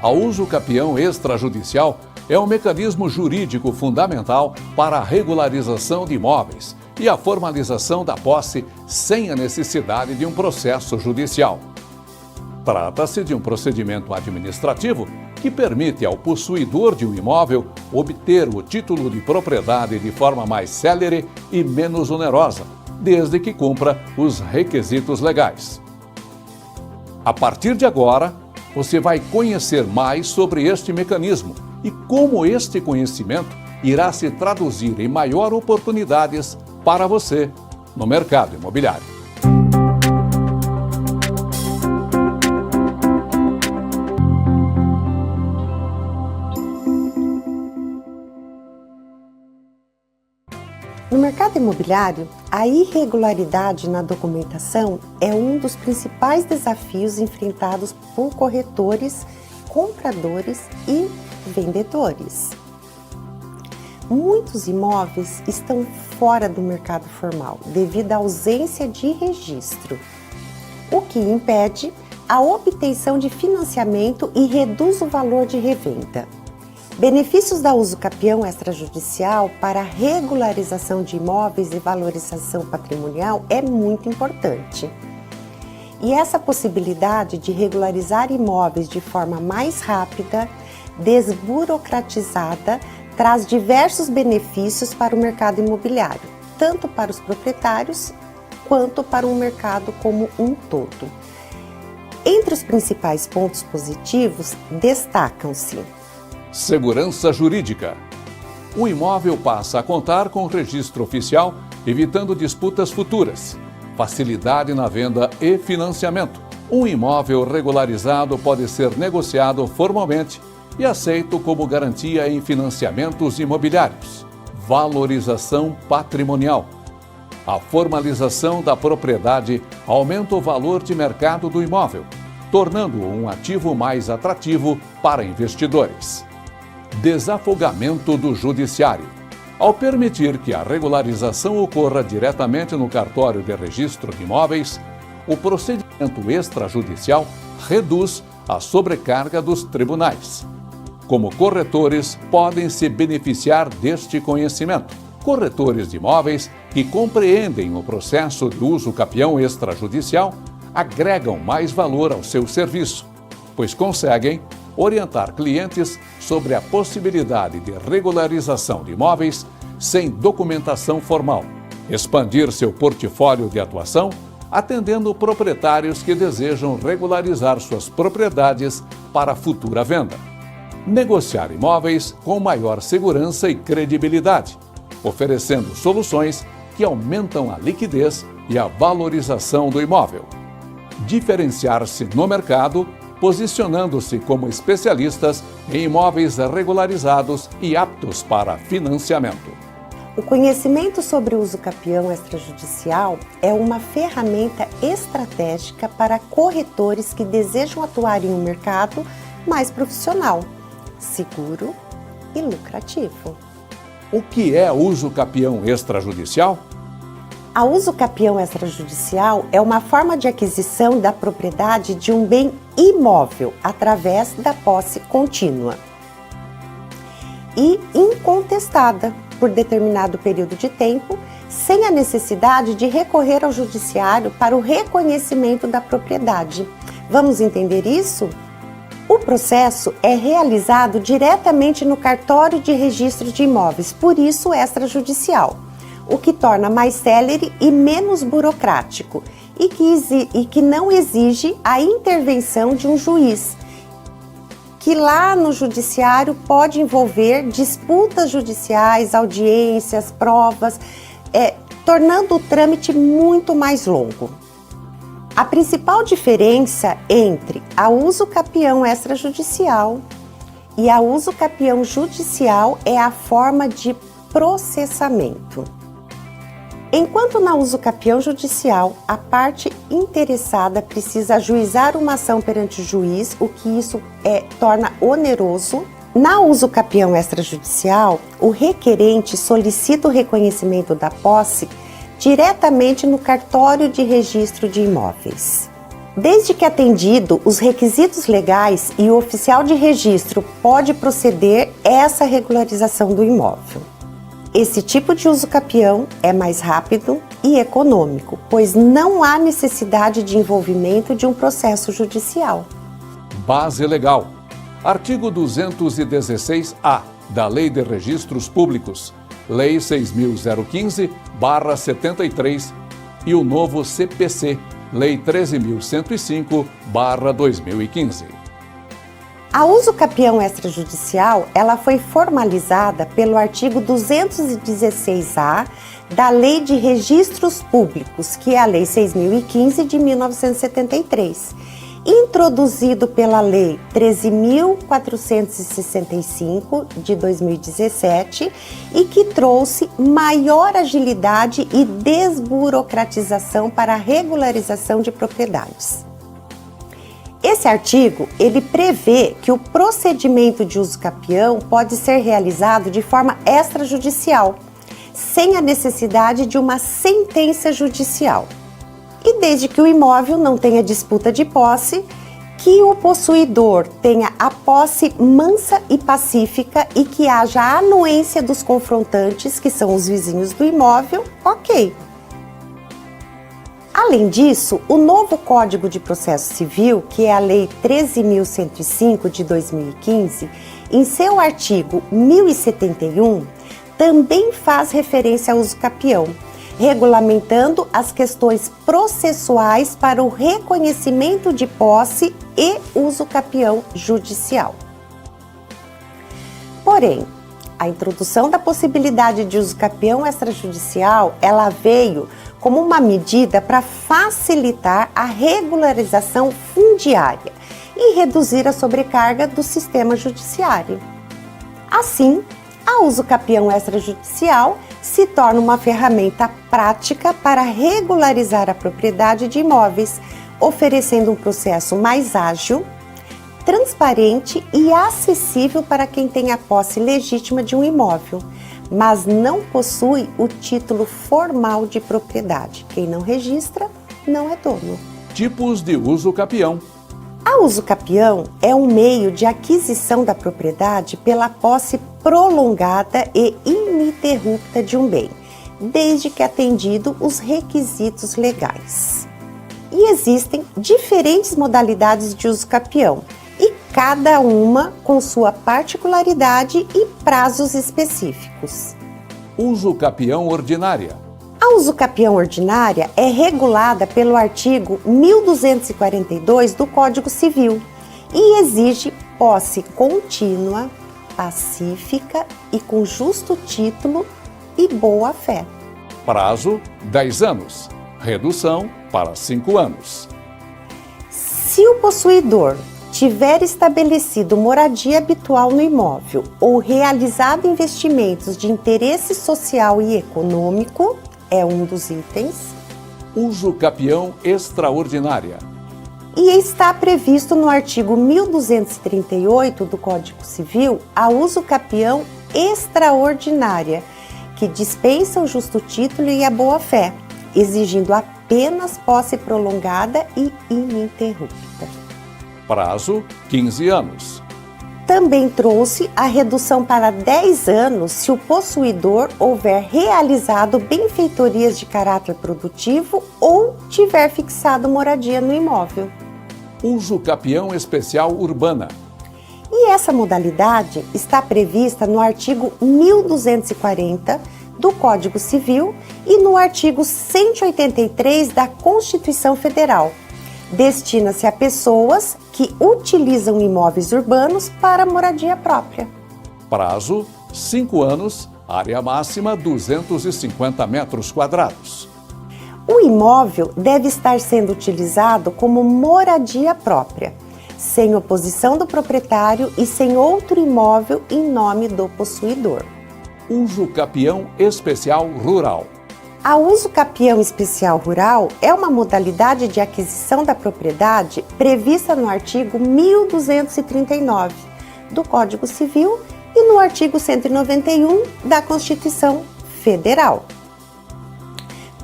A usucapião extrajudicial é um mecanismo jurídico fundamental para a regularização de imóveis e a formalização da posse sem a necessidade de um processo judicial. Trata-se de um procedimento administrativo que permite ao possuidor de um imóvel obter o título de propriedade de forma mais célere e menos onerosa, desde que cumpra os requisitos legais. A partir de agora, você vai conhecer mais sobre este mecanismo e como este conhecimento irá se traduzir em maior oportunidades para você no mercado imobiliário. No mercado imobiliário, a irregularidade na documentação é um dos principais desafios enfrentados por corretores, compradores e vendedores. Muitos imóveis estão fora do mercado formal devido à ausência de registro, o que impede a obtenção de financiamento e reduz o valor de revenda. Benefícios da usucapião extrajudicial para a regularização de imóveis e valorização patrimonial é muito importante. E essa possibilidade de regularizar imóveis de forma mais rápida, desburocratizada, traz diversos benefícios para o mercado imobiliário, tanto para os proprietários quanto para o mercado como um todo. Entre os principais pontos positivos, destacam-se: segurança jurídica. O imóvel passa a contar com registro oficial, evitando disputas futuras. Facilidade na venda e financiamento. Um imóvel regularizado pode ser negociado formalmente e aceito como garantia em financiamentos imobiliários. Valorização patrimonial. A formalização da propriedade aumenta o valor de mercado do imóvel, tornando-o um ativo mais atrativo para investidores. Desafogamento do judiciário. Ao permitir que a regularização ocorra diretamente no cartório de registro de imóveis, o procedimento extrajudicial reduz a sobrecarga dos tribunais. Como corretores, podem se beneficiar deste conhecimento. Corretores de imóveis que compreendem o processo de usucapião extrajudicial agregam mais valor ao seu serviço, pois conseguem orientar clientes sobre a possibilidade de regularização de imóveis sem documentação formal, expandir seu portfólio de atuação, atendendo proprietários que desejam regularizar suas propriedades para futura venda, negociar imóveis com maior segurança e credibilidade, oferecendo soluções que aumentam a liquidez e a valorização do imóvel, diferenciar-se no mercado, posicionando-se como especialistas em imóveis regularizados e aptos para financiamento. O conhecimento sobre o usucapião extrajudicial é uma ferramenta estratégica para corretores que desejam atuar em um mercado mais profissional, seguro e lucrativo. O que é usucapião extrajudicial? A usucapião extrajudicial é uma forma de aquisição da propriedade de um bem imóvel através da posse contínua e incontestada por determinado período de tempo, sem a necessidade de recorrer ao judiciário para o reconhecimento da propriedade. Vamos entender isso? O processo é realizado diretamente no cartório de registro de imóveis, por isso extrajudicial, o que torna mais célere e menos burocrático e que não exige a intervenção de um juiz, que lá no judiciário pode envolver disputas judiciais, audiências, provas, tornando o trâmite muito mais longo. A principal diferença entre a usucapião extrajudicial e a usucapião judicial é a forma de processamento. Enquanto na usucapião judicial, a parte interessada precisa ajuizar uma ação perante o juiz, o que isso torna oneroso. Na usucapião extrajudicial, o requerente solicita o reconhecimento da posse diretamente no cartório de registro de imóveis. Desde que atendido os requisitos legais e o oficial de registro pode proceder essa regularização do imóvel. Esse tipo de uso capião é mais rápido e econômico, pois não há necessidade de envolvimento de um processo judicial. Base legal. Artigo 216-A da Lei de Registros Públicos, Lei 6.015/73 e o novo CPC, Lei 13.105/2015. A uso capião extrajudicial, ela foi formalizada pelo artigo 216-A da Lei de Registros Públicos, que é a Lei 6.015 de 1973, introduzido pela Lei 13.465 de 2017 e que trouxe maior agilidade e desburocratização para a regularização de propriedades. Esse artigo, ele prevê que o procedimento de uso capião pode ser realizado de forma extrajudicial, sem a necessidade de uma sentença judicial. E desde que o imóvel não tenha disputa de posse, que o possuidor tenha a posse mansa e pacífica e que haja a anuência dos confrontantes, que são os vizinhos do imóvel, ok. Além disso, o novo Código de Processo Civil, que é a Lei 13.105 de 2015, em seu artigo 1071, também faz referência ao uso capião, regulamentando as questões processuais para o reconhecimento de posse e uso capião judicial. Porém, a introdução da possibilidade de uso capião extrajudicial, ela veio como uma medida para facilitar a regularização fundiária e reduzir a sobrecarga do sistema judiciário. Assim, a uso capião extrajudicial se torna uma ferramenta prática para regularizar a propriedade de imóveis, oferecendo um processo mais ágil, transparente e acessível para quem tem a posse legítima de um imóvel, mas não possui o título formal de propriedade. Quem não registra, não é dono. Tipos de uso capião. A uso capião é um meio de aquisição da propriedade pela posse prolongada e ininterrupta de um bem, desde que atendido os requisitos legais. E existem diferentes modalidades de uso capião, e cada uma com sua particularidade e prazos específicos. Uso capião ordinária. A uso capião ordinária é regulada pelo artigo 1242 do Código Civil e exige posse contínua, pacífica e com justo título e boa-fé. Prazo: 10 anos. Redução para 5 anos. Se o possuidor tiver estabelecido moradia habitual no imóvel ou realizado investimentos de interesse social e econômico, é um dos itens. Uso capião extraordinária. E está previsto no artigo 1238 do Código Civil a uso capião extraordinária, que dispensa o justo título e a boa-fé, exigindo apenas posse prolongada e ininterrupta. Prazo: 15 anos. Também trouxe a redução para 10 anos se o possuidor houver realizado benfeitorias de caráter produtivo ou tiver fixado moradia no imóvel. Uso capião especial urbana. E essa modalidade está prevista no artigo 1240 do Código Civil e no artigo 183 da Constituição Federal. Destina-se a pessoas que utilizam imóveis urbanos para moradia própria. Prazo: 5 anos, área máxima 250 metros quadrados. O imóvel deve estar sendo utilizado como moradia própria, sem oposição do proprietário e sem outro imóvel em nome do possuidor. Uso capião especial rural. A uso capião especial rural é uma modalidade de aquisição da propriedade prevista no artigo 1239 do Código Civil e no artigo 191 da Constituição Federal,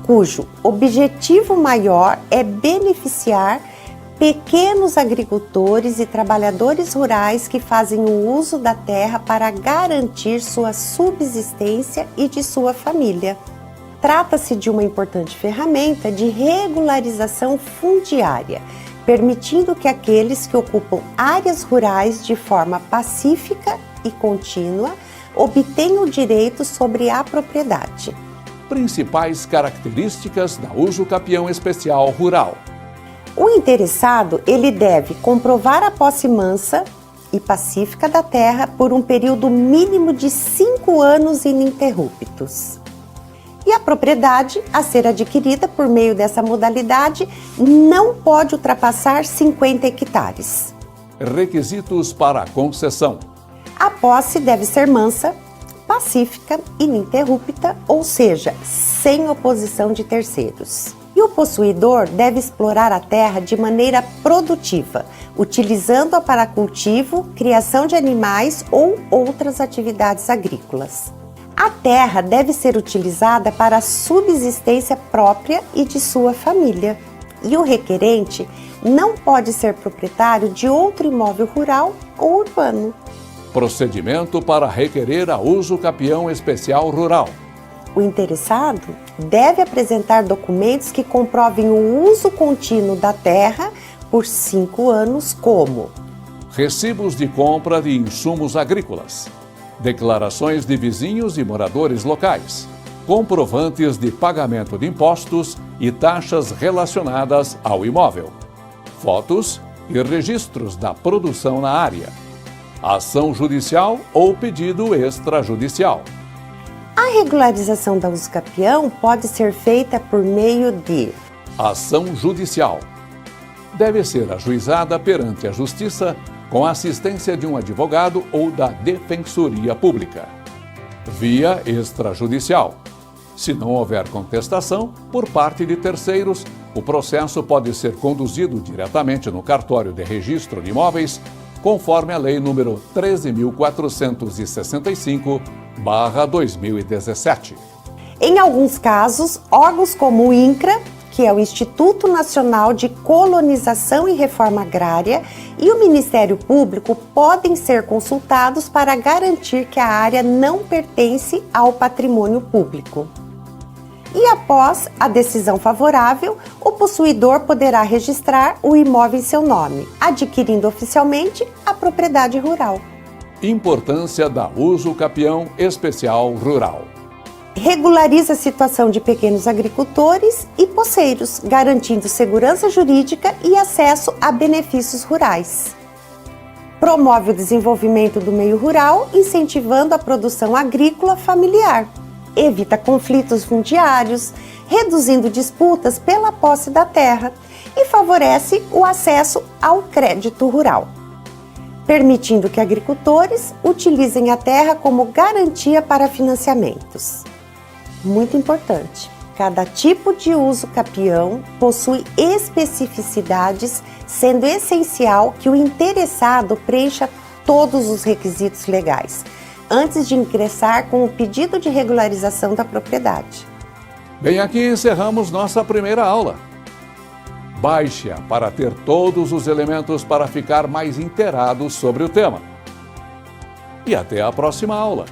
cujo objetivo maior é beneficiar pequenos agricultores e trabalhadores rurais que fazem o uso da terra para garantir sua subsistência e de sua família. Trata-se de uma importante ferramenta de regularização fundiária, permitindo que aqueles que ocupam áreas rurais de forma pacífica e contínua obtenham direitos sobre a propriedade. Principais características da uso capião especial rural. O interessado, ele deve comprovar a posse mansa e pacífica da terra por um período mínimo de 5 anos ininterruptos. E a propriedade a ser adquirida por meio dessa modalidade não pode ultrapassar 50 hectares. Requisitos para a concessão. A posse deve ser mansa, pacífica, ininterrupta, ou seja, sem oposição de terceiros. E o possuidor deve explorar a terra de maneira produtiva, utilizando-a para cultivo, criação de animais ou outras atividades agrícolas. A terra deve ser utilizada para a subsistência própria e de sua família. E o requerente não pode ser proprietário de outro imóvel rural ou urbano. Procedimento para requerer a uso capião especial rural. O interessado deve apresentar documentos que comprovem o uso contínuo da terra por 5 anos, como Recibos de compra de insumos agrícolas, declarações de vizinhos e moradores locais, comprovantes de pagamento de impostos e taxas relacionadas ao imóvel, fotos e registros da produção na área, ação judicial ou pedido extrajudicial. A regularização da uso capião pode ser feita por meio de ação judicial. Deve ser ajuizada perante a Justiça com a assistência de um advogado ou da Defensoria Pública. Via extrajudicial. Se não houver contestação por parte de terceiros, o processo pode ser conduzido diretamente no cartório de registro de imóveis, conforme a Lei nº 13.465/2017. Em alguns casos, órgãos como o INCRA, que é o Instituto Nacional de Colonização e Reforma Agrária, e o Ministério Público podem ser consultados para garantir que a área não pertence ao patrimônio público. E após a decisão favorável, o possuidor poderá registrar o imóvel em seu nome, adquirindo oficialmente a propriedade rural. Importância da uso capião especial rural. Regulariza a situação de pequenos agricultores e poceiros, garantindo segurança jurídica e acesso a benefícios rurais. Promove o desenvolvimento do meio rural, incentivando a produção agrícola familiar. Evita conflitos fundiários, reduzindo disputas pela posse da terra e favorece o acesso ao crédito rural, permitindo que agricultores utilizem a terra como garantia para financiamentos. Muito importante, cada tipo de uso capião possui especificidades, sendo essencial que o interessado preencha todos os requisitos legais, antes de ingressar com o pedido de regularização da propriedade. Bem, aqui encerramos nossa primeira aula. Baixe-a para ter todos os elementos para ficar mais inteirado sobre o tema. E até a próxima aula.